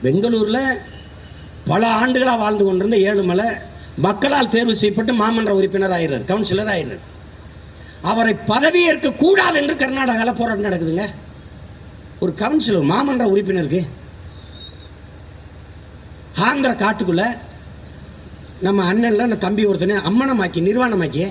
பெங்களூரில் பல ஆண்டுகளாக வாழ்ந்து கொண்டிருந்த ஏழுமலை மக்களால் தேர்வு செய்யப்பட்டு மாமன்ற உறுப்பினர் ஆகிறார், கவுன்சிலர் ஆகிறார். அவரை பதவியேற்க கூடாது என்று கர்நாடகாவில் போராட்டம் நடக்குதுங்க. ஒரு கவுன்சிலர் மாமன்ற உறுப்பினருக்கு ஆந்திர காட்டுக்குள்ள நம்ம அண்ணன்ல அந்த தம்பி ஒருத்தனை அம்மனமாக்கி நிர்வாணமாக்கி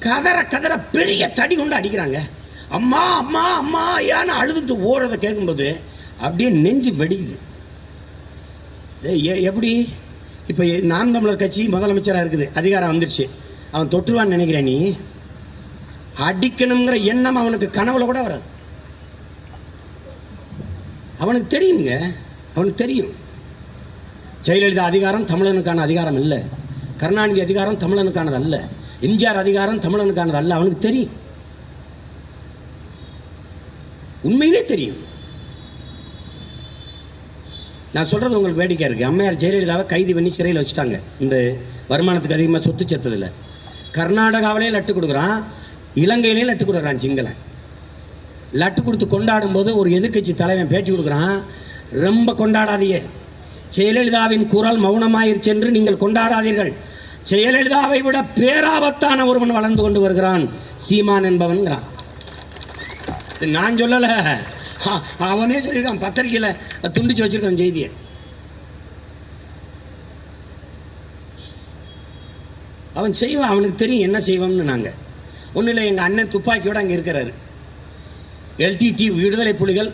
கதற கதற பெரிய தடி கொண்டு அடிக்கிறாங்க. அம்மா அம்மா அம்மா ஏன்னு அழுதுட்டு ஓடுறதை கேட்கும்போது அப்படியே நெஞ்சு வெடிக்குது. எப்படி இப்போ நாம் தமிழர் கட்சி முதலமைச்சராக இருக்குது, அதிகாரம் வந்துடுச்சு, அவன் தொற்றுவான்னு நினைக்கிறேன். நீ அடிக்கணுங்கிற எண்ணம் அவனுக்கு கனவுல கூட வராது. அவனுக்கு தெரியுங்க, அவனுக்கு தெரியும். ஜெயலலிதா அதிகாரம் தமிழனுக்கான அதிகாரம் இல்லை, கருணாநிதி அதிகாரம் தமிழனுக்கானது அல்ல, எம்ஜிஆர் அதிகாரம் தமிழனுக்கானது அல்ல. அவனுக்கு தெரியும், உண்மையிலே தெரியும். நான் சொல்கிறது உங்களுக்கு வேடிக்கை இருக்குது. அம்மையார் ஜெயலலிதாவை கைது பண்ணி சிறையில் வச்சுட்டாங்க, இந்த வருமானத்துக்கு அதிகமாக சொத்து சேர்த்ததில்லை. கர்நாடகாவிலே லட்டு கொடுக்குறான், இலங்கையிலே லட்டு கொடுக்குறான். சிங்களன் லட்டு கொடுத்து கொண்டாடும் போது ஒரு எதிர்கட்சி தலைவன் பேட்டி கொடுக்குறான், ரொம்ப கொண்டாடாதீங்க, ஜெயலலிதாவின் குரல் மௌனமாயிருச்சு என்று நீங்கள் கொண்டாடாதீர்கள், ஜெயலலிதாவை விட பேராபத்தான ஒருவன் வளர்ந்து கொண்டு வருகிறான் சீமான் என்பவன்கிறான். நான் சொல்லலை, அவனே சொல்லியிருக்கான், பத்திரிகையில் துண்டிச்சு வச்சிருக்கான் செய்தியை. அவன் செய்வான், அவனுக்கு தெரியும் என்ன செய்வோம்னு. நாங்கள் ஒன்றும் இல்லை, எங்கள் அண்ணன் துப்பாக்கியோடு அங்கே இருக்கிறாரு. எல்டிடி விடுதலை புலிகள்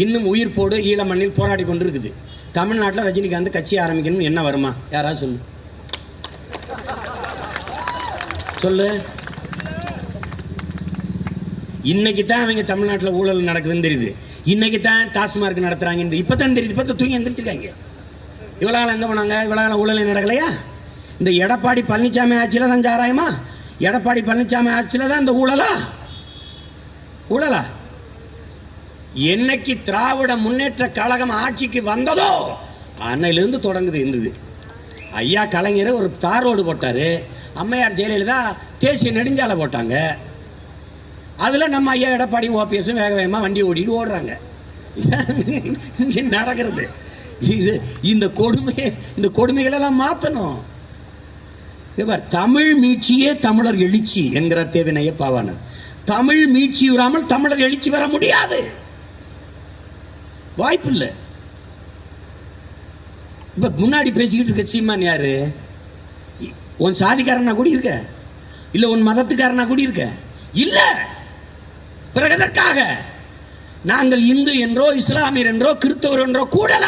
இன்னும் உயிர் போடு ஈழ மண்ணில் போராடி கொண்டு இருக்குது. தமிழ்நாட்டில் ரஜினிகாந்த் கட்சி ஆரம்பிக்கணும் என்ன வருமா? யாராவது சொல்லு சொல்லு. இன்னைக்கு தான் அவங்க தமிழ்நாட்டில் ஊழல் நடக்குதுன்னு தெரியுது, இன்னைக்கு தான் டாஸ்மார்க் நடத்துகிறாங்கன்னு இப்போ தான் தெரியுது. இப்போ தூங்கி எந்திரிச்சிருக்காங்க. இவ்வளோ எந்த பண்ணாங்க? இவ்வளோ ஊழல் நடக்கலையா? இந்த எடப்பாடி பழனிசாமி ஆட்சியில் தான் சாராயமா? எடப்பாடி பழனிசாமி ஆட்சியில் தான் இந்த ஊழலா? ஊழலா? என்னைக்கு திராவிட முன்னேற்ற கழகம் ஆட்சிக்கு வந்ததோ அன்னையிலிருந்து தொடங்குது இருந்தது. ஐயா கலைஞர் ஒரு தார் ரோடு போட்டார், அம்மையார் ஜெயலலிதா தேசிய நெடுஞ்சாலை போட்டாங்க. அதில் நம்ம ஐயா எடப்பாடி ஓபிஎஸும் வேக வேகமாக வண்டி ஓடிட்டு ஓடுறாங்க. இங்கே நடக்கிறது இது. இந்த கொடுமைகளெல்லாம் மாற்றணும். தமிழ் மீட்சியே தமிழர் எழுச்சி என்கிற தேவினைய பாவாணர். தமிழ் மீட்சி வராமல் தமிழர் எழுச்சி வர முடியாது, வாய்ப்பு இல்லை. இப்போ முன்னாடி பேசிக்கிட்டு இருக்க சீமான் யாரு? உன் சாதிக்காரனா கூடி இருக்க, இல்லை உன் மதத்துக்காரனா கூடி இருக்க? இல்லை. பிறகு எதற்காக நாங்கள் இந்து என்றோ இஸ்லாமியர் என்றோ கிறிஸ்தவர் என்றோ கூடல,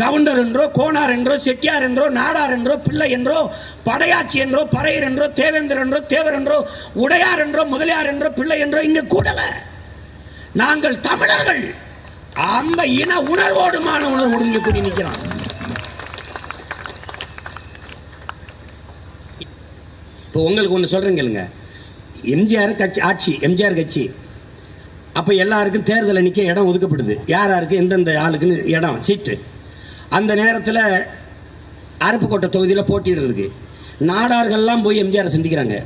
கவுண்டர் என்றோ கோனார் என்றோ செட்டியார் என்றோ நாடார் என்றோ பிள்ளை என்றோ படையாச்சி என்றோ பறையர் என்றோ தேவேந்தர் என்றோ தேவர் என்றோ உடையார் என்றோ முதலியார் என்றோ பிள்ளை என்றோ இங்கே கூடல. நாங்கள் தமிழர்கள். அந்த இன உணர்வோடுமான உணர்வோடு இங்கே கூடி நிற்கிறான். இப்போ உங்களுக்கு ஒன்று சொல்கிறேங்க, எம்ஜிஆர் கட்சி ஆட்சி, எம்ஜிஆர் கட்சி அப்போ எல்லாருக்கும் தேர்தலில் நிற்க இடம் ஒதுக்கப்படுது. யாராருக்கு எந்தெந்த ஆளுக்குன்னு இடம் சீட்டு. அந்த நேரத்தில் அருப்புக்கோட்டை தொகுதியில் போட்டிடுறதுக்கு நாடார்கள்லாம் போய் எம்ஜிஆரை சந்திக்கிறாங்க.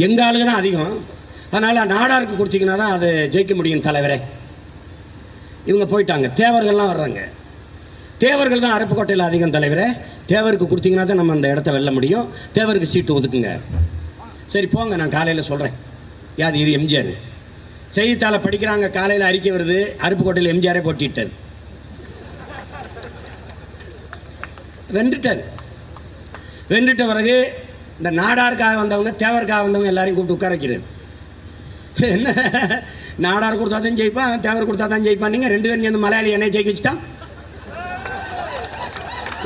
எங்கள் ஆளுங்க தான் அதிகம், அதனால் நாடாருக்கு கொடுத்தீங்கன்னா தான் அதை ஜெயிக்க முடியும் தலைவரே. இவங்க போயிட்டாங்க, தேவர்கள்லாம் வர்றாங்க. தேவர்கள் தான் அருப்புக்கோட்டையில் அதிகம் தலைவரே, தேவருக்கு கொடுத்தீங்கன்னா தான் நம்ம அந்த இடத்த வெல்ல முடியும், தேவருக்கு சீட்டு ஒதுக்குங்க. சரி போங்க, நான் காலையில் சொல்கிறேன். யாது இது எம்ஜிஆர். செய்தித்தாளை படிக்கிறாங்க, காலையில் அறிக்கை வருது, அருப்புக்கோட்டையில் எம்ஜிஆரே போட்டிட்டார், வென்றுட்டார். வென்றுட்ட பிறகு இந்த நாடாருக்காக வந்தவங்க தேவருக்காக வந்தவங்க எல்லாரையும் கூப்பிட்டு உட்கார வைக்கிறது. என்ன நாடார் கொடுத்தா தான் ஜெயிப்பான், தேவர் கொடுத்தா தான் ஜெயிப்பான். நீங்கள் ரெண்டு பேரும் சேர்ந்து மலையாளி என்னை ஜெயிக்க வச்சுட்டான்.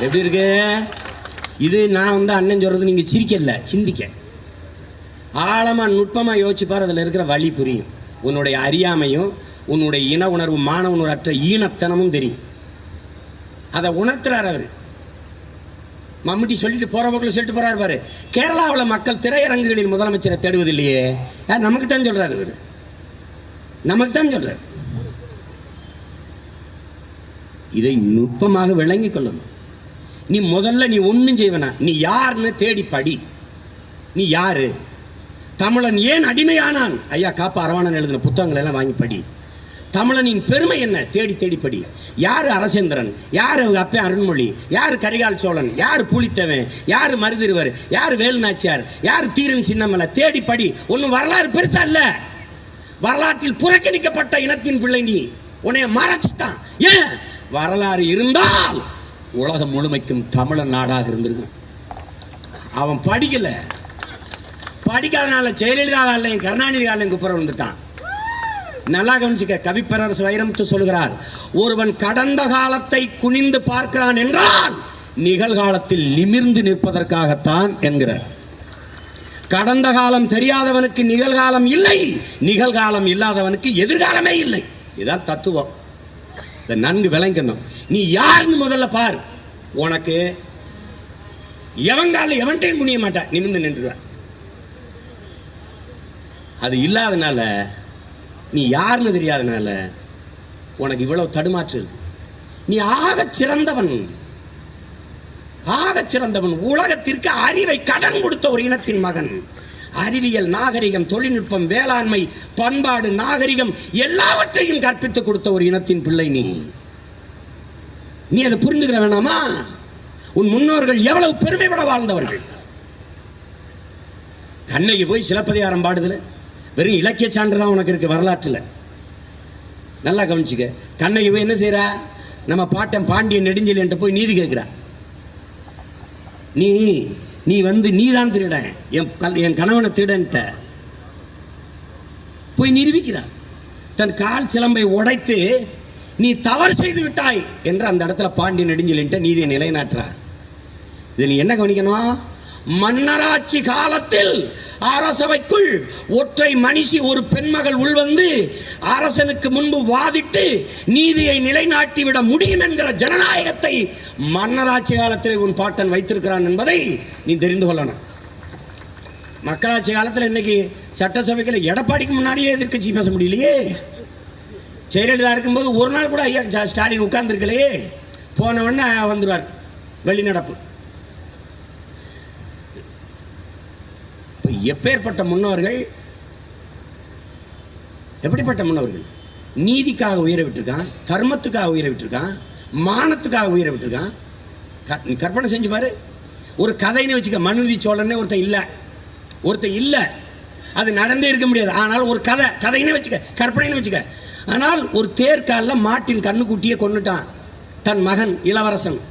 எப்படி இருக்கு இது? நான் அண்ணன் சொல்கிறது நீங்கள் சிரிக்கல, சிந்திக்க ஆழமாக நுட்பமாக யோசிச்சுப்பார். அதில் இருக்கிற வழி புரியும். உன்னுடைய அறியாமையும் உன்னுடைய இன உணர்வு மான உணர்வற்ற ஈனத்தனமும் தெரியும். அதை உணர்த்துறார் அவர். மம்முட்டி சொல்லிட்டு போகிற போக்கில் சொல்லிட்டு போகிறார் பாரு. கேரளாவில் மக்கள் திரையரங்குகளில் முதலமைச்சரை தேடுவதில்லையே. யார்? நமக்கு தான் சொல்கிறார் இவர், நமக்கு தான் சொல்கிறார். இதை நுட்பமாக விளங்கி கொள்ளணும். நீ முதல்ல நீ ஒன்றும் செய்வனா, நீ யாருன்னு தேடி படி. நீ யாரு? தமிழன் ஏன் அடிமையானான்? ஐயா காப்பா அரவாணன் எழுதின புத்தகங்கள் எல்லாம் வாங்கி படி. தமிழனின் பெருமை என்ன? தேடி தேடி படி. யார் அரசேந்திரன், யார் அவங்க அப்பா அருண்மொழி, யார் கரிகால் சோழன், யார் புலித்தேவன், யார் மருதிருவர், யார் வேலுநாச்சியார், யார் தீரன் சின்னமலை, தேடி படி. ஒன்றும் வரலாறு பெருசா இல்ல. வரலாற்றில் புறக்கணிக்கப்பட்ட இனத்தின் பிள்ளை நீ. உன்னைய மறைச்சிட்டான். ஏன்? வரலாறு இருந்தால் உலகம் முழுமைக்கும் தமிழன் நாடாக இருந்திருக்கும். அவன் படிக்கல. படிக்காதனால ஜெயலலிதா காலையும் கருணாநிதி காலையும் குப்புற வந்துட்டான். நல்லா கவனிச்சுக்க. கவிப்பரசு வைரமுத்து சொல்கிறார், ஒருவன் கடந்த காலத்தை குனிந்து பார்க்கிறான் என்றால் நிகழ்காலத்தில் நிமிர்ந்து நிற்பதற்காகத்தான் என்கிறார். கடந்த காலம் தெரியாதவனுக்கு நிகழ்காலம் இல்லை, நிகழ்காலம் இல்லாதவனுக்கு எதிர்காலமே இல்லை. இதுதான் தத்துவம். இதை நன்கு விளங்கணும். நீ யாருன்னு முதல்ல பார். உனக்கு எவங்கால எவன்ட்டையும் குனிய மாட்டான், நிமிர்ந்து நின்றுவான். அது இல்லாதனால, நீ யாருன்னு தெரியாதனால உனக்கு இவ்வளவு தடுமாற்று இருக்கு. நீ ஆகச் சிறந்தவன், ஆகச் சிறந்தவன். உலகத்திற்கு அறிவை கடன் கொடுத்த ஒரு இனத்தின் மகன். அறிவியல், நாகரிகம், தொழில்நுட்பம், வேளாண்மை, பண்பாடு, நாகரிகம் எல்லாவற்றையும் கற்பித்துக் கொடுத்த ஒரு இனத்தின் பிள்ளை நீ. நீ அதை புரிந்துக்கிற வேணாமா? உன் முன்னோர்கள் எவ்வளவு பெருமைப்பட வாழ்ந்தவர்கள். கண்ணகி போய் சிலப்பதிகாரம் பாடுதல, வெறும் இலக்கிய சான்று தான் உனக்கு இருக்கு வரலாற்றில். நல்லா கவனிச்சுக்க. கண்ணகி போய் என்ன செய்யறா? நம்ம பாட்டன் பாண்டியன் நெடுஞ்செழியன்ட்ட போய் நீதி கேட்கிறா. நீ வந்து நீதான் திருடன், என் கணவனை திருடன்ட்ட போய் நிரூபிக்கிறார். தன் கால் சிலம்பை உடைத்து நீ தவறு செய்து விட்டாய் என்று அந்த இடத்துல பாண்டியன் நெடுஞ்செழியன்ட்ட நீதியை நிலைநாட்டுறார். இது நீ என்ன கவனிக்கணும்? மன்னராட்சி காலத்தில் அரசவைக்குள் ஒற்றை மனுஷி, ஒரு பெண்மகள் உள்வந்து அரசனுக்கு முன்பு வாதிட்டு நீதியை நிலைநாட்டிவிட முடியும் என்கிற ஜனநாயகத்தை மன்னராட்சி காலத்தில் உன் பாட்டன் வைத்திருக்கிறான் என்பதை நீ தெரிந்து கொள்ளணும். மக்களாட்சி காலத்தில் இன்னைக்கு சட்டசபைக்கு எடப்பாடிக்கு முன்னாடியே எதிர்க்கட்சி பேச முடியலையே. ஜெயலலிதா இருக்கும்போது ஒரு நாள் கூட ஐயா ஸ்டாலின் உட்கார்ந்துருக்கலையே. போனவொன்னே வந்துடுவார் வெளிநடப்பு. எப்பேற்பட்ட முன்னோர்கள், எப்படிப்பட்ட முன்னோர்கள்! நீதிக்காக உயிரை விட்டுருக்கான், தர்மத்துக்காக உயிரை விட்டுருக்கான், மானத்துக்காக உயிரை விட்டுருக்கான். நீ கற்பனை செஞ்சு பாரு. ஒரு கதைன்னு வச்சுக்க. மனுநீதி சோழனே ஒருத்தன் இல்லை, அது நடந்தே இருக்க முடியாது. ஆனால் ஒரு கதைன்னு வச்சுக்க, கற்பனைன்னு வச்சுக்க. ஆனால் ஒரு தேர்காலில் மாட்டின் கண்ணுக்குட்டியை கொன்னுட்டான் தன் மகன் இளவரசன்.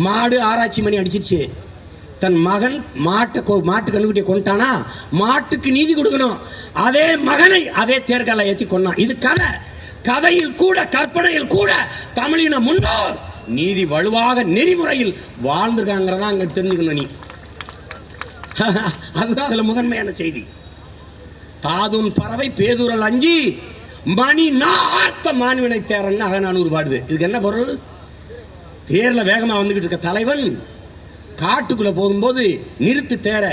மாடு ஆராய்ச்சி மணி அடிச்சிருச்சு. தன் மகன் மாட்டு கண்ணுக்குட்டியை கொண்டானா, மாட்டுக்கு நீதி கொடுக்கணும். அதே மகனை அதே தேர்காலை ஏற்றி கொண்டான். இது கதை. கதையில் கூட, கற்பனையில் கூட தமிழின முன்னோர் நீதி வலுவாக நெறிமுறையில் வாழ்ந்திருக்காங்கிறதா அங்க தெரிஞ்சுக்கணும் நீ. அதுதான் அதுல முதன்மையான செய்தி. தாதுன் பறவை பேதுரல் அஞ்சி மணி நார்த்த மாண்பினை தேரன்னு அகநானூறு பாடுது. இதுக்கு என்ன பொருள்? தேர்ல வேகமா வந்துகிட்டு இருக்க தலைவன் காட்டுக்குள்ள போகும்போது நிறுத்து தேர,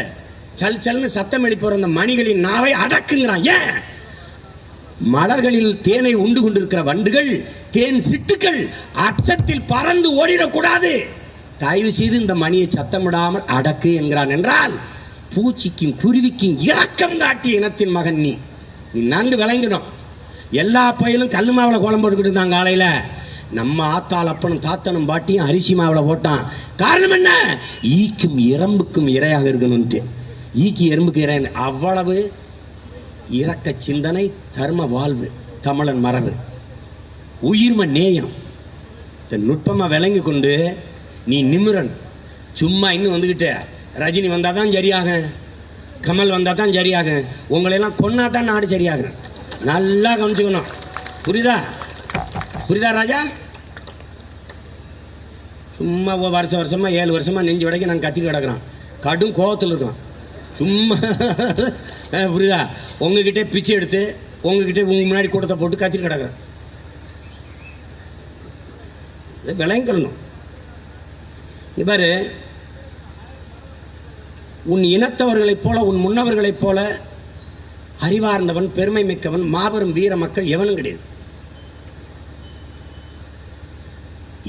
சல் சல்னு சத்தம் எழுப்பி அந்த மணிகளின் நாவை அடக்குங்கிறான். ஏன்? மலர்களில் தேனை உண்டு கொண்டிருக்கிற வண்டுகள், தேன் சிட்டுக்கள் அச்சத்தில் பறந்து ஓடிடக்கூடாது, தயவு செய்து இந்த மணியை சத்தமிடாமல் அடக்கு என்கிறான். என்றால் பூச்சிக்கும் குருவிக்கும் இரக்கம் காட்டிய இனத்தின் மகன் நீ. நன்கு விளங்கணும். எல்லா பயிலும் கல்லு மாவில் குழம்பு போட்டுக்கிட்டு இருந்தாங்க காலையில். நம்ம ஆத்தாள் அப்பனும் தாத்தனும் பாட்டியும் அரிசி மாவில் போட்டான். காரணம் என்ன? ஈக்கும் எறும்புக்கும் இரையாக இருக்கணும்ட்டு. ஈக்கி எறும்புக்கு இறை. அவ்வளவு இரக்க சிந்தனை, தர்ம வாழ்வு, தமிழன் மரபு, உயிர்ம நேயம் நுட்பமாக விளங்கி கொண்டு நீ நிமிரன். சும்மா இன்னும் வந்துக்கிட்டு ரஜினி வந்தால் தான் சரியாகும், கமல் வந்தால் தான் சரியாகும், உங்களையெல்லாம் கொன்னா தான் நாடு சரியாகும். நல்லா கவனிச்சுக்கணும். புரியுதா? புரியுதா ராஜா? சும்மா வருஷமாக 7 வருஷமாக நெஞ்சு வடைக்கு நாங்கள் கத்திட்டு கிடக்குறோம். கடும் கோபத்தில் இருக்கோம். சும்மா புரியுதா? உங்ககிட்டே பிச்சை எடுத்து உங்ககிட்ட உங்க முன்னாடி கூட்டத்தை போட்டு கத்திட்டு கிடக்குறோம். விளங்கணும். நீ பாரு, உன் இனத்தவர்களைப் போல, உன் முன்னவர்களைப் போல அறிவார்ந்தவன், பெருமை மிக்கவன், மாபெரும் வீர மக்கள் எவனும் கிடையாது.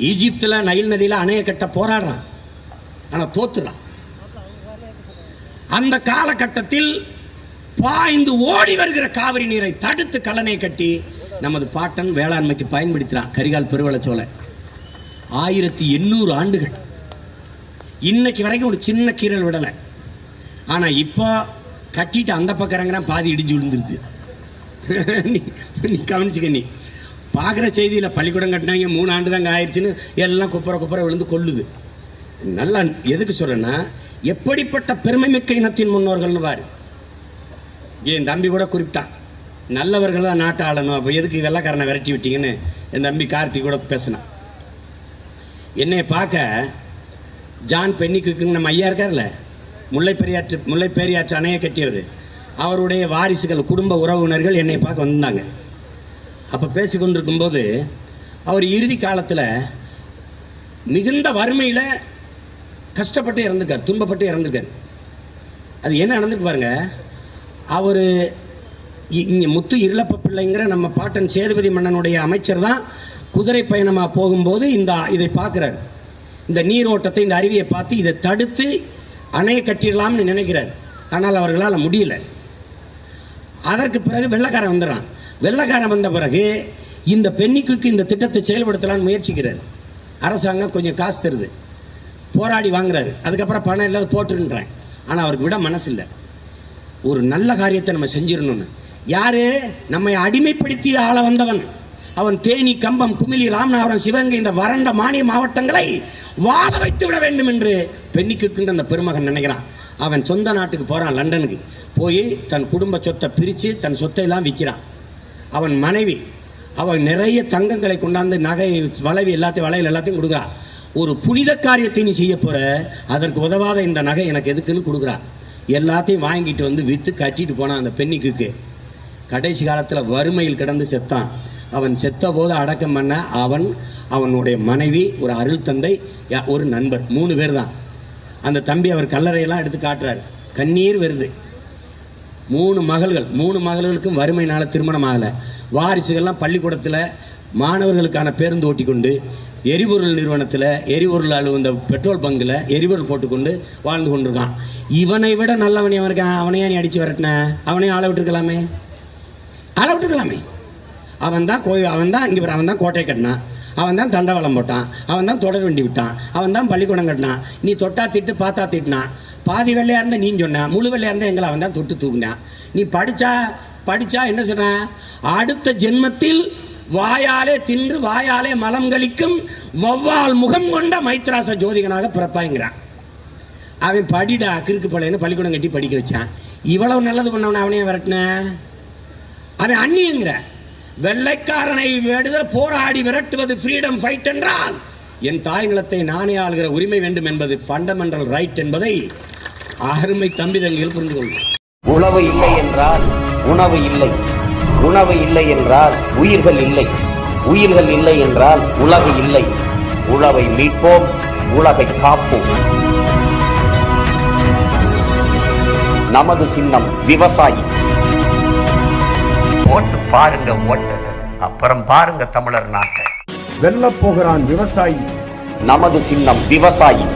ஈஜிப்தில் நைல் நதியில் அணையை கட்ட போராடுறான், ஆனால் தோத்துறான். அந்த காலகட்டத்தில் பாய்ந்து ஓடி வருகிற காவிரி நீரை தடுத்து கல்லணை கட்டி நமது பாட்டன் வேளாண்மைக்கு பயன்படுத்தினான் கரிகால் பெருவளச்சோலை. 1800 ஆண்டுகள். இன்னைக்கு வரைக்கும் ஒரு சின்ன கீறல் விடலை. ஆனால் இப்போ கட்டிட்டு அந்த பக்கம் இறங்குறான், பாதி இடிஞ்சு விழுந்துருது. நீ கவனிச்சுக்க. நீ பார்க்குற செய்தியில் பள்ளிக்கூடம் கட்டினாங்க 3 ஆண்டு தாங்க ஆயிடுச்சுன்னு எல்லாம் குப்பரை விழுந்து கொள்ளுது. நல்லா எதுக்கு சொல்கிறேன்னா, எப்படிப்பட்ட பெருமை மிக்க இனத்தின் முன்னோர்கள்னு பாரு. என் தம்பி கூட குறிப்பிட்டான், நல்லவர்கள் தான் நாட்டை ஆளணும், அப்போ எதுக்கு வெள்ளைக்காரனை விரட்டி விட்டீங்கன்னு என் தம்பி கார்த்திக் கூட பேசினான். என்னை பார்க்க ஜான் பென்னிக்குன்னு நம்ம ஐயா இருக்கார்ல, முல்லைப்பெரியாற்று அணையை கட்டியவர், அவருடைய வாரிசுகள் குடும்ப உறவினர்கள் என்னை பார்க்க வந்தாங்க. அப்போ பேசிக்கொண்டிருக்கும்போது அவர் இறுதி காலத்தில் மிகுந்த வறுமையில் கஷ்டப்பட்டு இறந்துருக்கார், துன்பப்பட்டு இறந்துருக்கார். அது என்ன நடந்துருக்கு பாருங்க. அவர் இங்கே முத்து இருளப்ப பிள்ளைங்கிற நம்ம பாட்டன் சேதுபதி மன்னனுடைய அமைச்சர் தான் குதிரை பயணமாக போகும்போது இதை பார்க்குறாரு. இந்த நீரோட்டத்தை, இந்த அருவியை பார்த்து இதை தடுத்து அணையை கட்டிடலாம்னு நினைக்கிறார். ஆனால் அவர்களால் முடியல. அதற்கு பிறகு வெள்ளைக்காரன் வந்துடுறான். வெள்ளைக்காரன் வந்த பிறகு இந்த பென்னிக்குக்கு இந்த திட்டத்தை செயல்படுத்தலான்னு முயற்சிக்கிறார். அரசாங்கம் கொஞ்சம் காசு தருது, போராடி வாங்குறாரு. அதுக்கப்புறம் பணம் இல்லாத போட்டுருன்றேன். ஆனால் அவருக்கு விட மனசு இல்லை. ஒரு நல்ல காரியத்தை நம்ம செஞ்சிடணும்னு. யாரு நம்மை அடிமைப்படுத்தி ஆள வந்தவன் அவன் தேனி, கம்பம், குமிளி, ராமநாதபுரம், சிவகங்கை இந்த வறண்ட மானிய மாவட்டங்களை வாழ வைத்து விட வேண்டும் என்று பென்னிக்குங்கிற அந்த பெருமகன் நினைக்கிறான். அவன் சொந்த நாட்டுக்கு போகிறான், லண்டனுக்கு போய் தன் குடும்ப சொத்தை பிரித்து தன் சொத்தை எல்லாம் விற்கிறான். அவன் மனைவி அவன் நிறைய தங்கங்களை கொண்டாந்து நகை, வளையல் எல்லாத்தையும் கொடுக்குறான். ஒரு புனித காரியத்தை நீ செய்ய போகிற, அதற்கு உதவாத இந்த நகை எனக்கு எதுக்குன்னு கொடுக்குறான். எல்லாத்தையும் வாங்கிட்டு வந்து விற்று கட்டிட்டு போனான் அந்த பென்னிக்குக்கு. கடைசி காலத்தில் வறுமையில் கிடந்து செத்தான். அவன் செத்த போது அடக்கம் பண்ண அவனுடைய மனைவி, ஒரு அருள் தந்தை, ஒரு நண்பர், 3 பேர் தான். அந்த தம்பி அவர் கல்லறையெல்லாம் எடுத்து காட்டுறாரு, கண்ணீர் வருது. 3 மகள்களுக்கும் வறுமையினால் திருமணம் ஆகலை. வாரிசுகள்லாம் பள்ளிக்கூடத்தில் மாணவர்களுக்கான பேருந்து ஓட்டி கொண்டு, எரிபொருள் நிறுவனத்தில் எரிபொருள் இந்த பெட்ரோல் பங்கில் எரிபொருள் போட்டுக்கொண்டு வாழ்ந்து கொண்டிருக்கான். இவனை விட நல்லவன் அவன் இருக்கான். அவனையா நீ அடித்து வரட்டின? அவனையும் ஆள விட்டுருக்கலாமே. அவன் தான் இங்கே அவன் தான் கோட்டை கட்டினான், அவன் தான் தண்டவாளம் போட்டான், அவன் தான் தொடர் வண்டி விட்டான், அவன் தான் பள்ளிக்கூடம் கட்டினான். நீ தொட்டா திட்டு பார்த்தா திட்டினான். பாதி வெள்ளையாக இருந்தால் நீ சொன்ன, முழு வெள்ளையாக இருந்தால் எங்களை அவன் தான் தொட்டு தூக்குனான். நீ படித்தா என்ன சொன்ன? அடுத்த ஜென்மத்தில் வாயாலே தின்று வாயாலே மலம் கழிக்கும் வௌவால் முகம் கொண்ட மைத்ராச ஜோதிகனாக பிறப்பாங்கிறான். அவன் படிடா கிறுக்கு பழையன்னு பள்ளிக்கூடம் கட்டி படிக்க வச்சான். இவ்வளவு நல்லது பண்ணவன அவனையே விரட்டின. அவன் அந்நியங்கிற வெள்ளைக்காரனை போராடி விரட்டுவது ஃப்ரீடம் ஃபைட் என்றால், என் தாய் நிலத்தை நானே ஆளுகிற உரிமை வேண்டும் என்பது ஃபண்டமெண்டல் ரைட் என்பதை அருமை தம்பி தங்கிகள் புரிந்து கொள்ளும். உணவு இல்லை என்றால் உணவு இல்லை, உணவு இல்லை என்றால் உயிர்கள் இல்லை, உயிர்கள் இல்லை என்றால் உலகு இல்லை. உழவை மீட்போம், உலகை காப்போம். நமது சின்னம் விவசாயி. ஓட்டு பாருங்க, ஓட்டு அப்புறம் பாருங்க தமிழர் நாட்டை. வெல்ல போகிறான் விவசாயி. நமது சின்னம் விவசாயி.